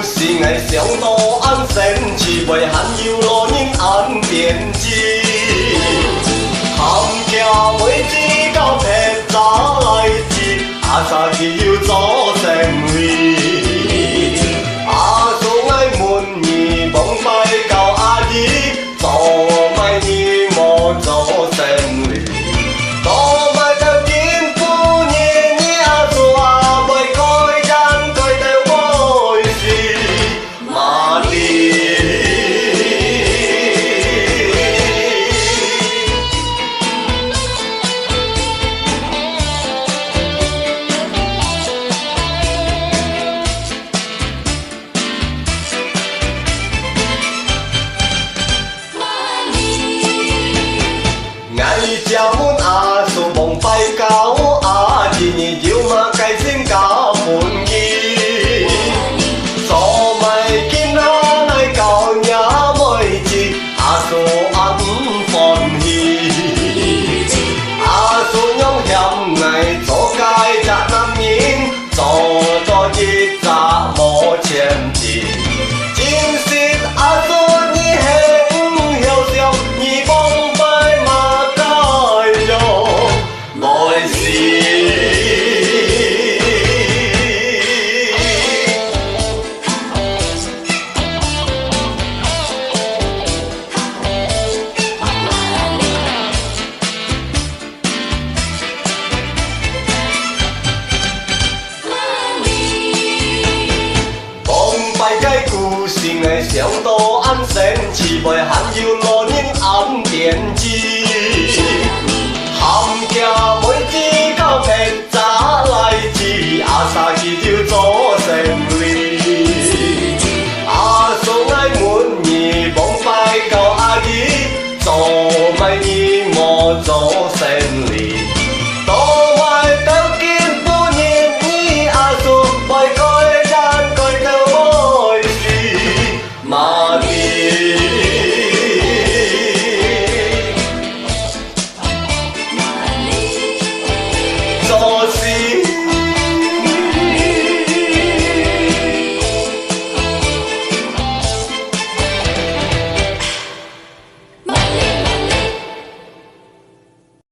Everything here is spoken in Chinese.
是爱上多安神似袂罕有路人安便知，含脚袂知到撇早来至，阿三去又做成位，阿叔爱问你蒙拜到阿姨，做卖你莫做成位。 爱食阮阿叔蒙拜到阿姨，就嘛该先交本意。做卖囡仔来到夜尾至，阿叔阿唔欢喜。阿叔用嫌爱做介只男人，做多一扎无钱钱。真是阿叔你很孝顺，你蒙拜嘛。 我是。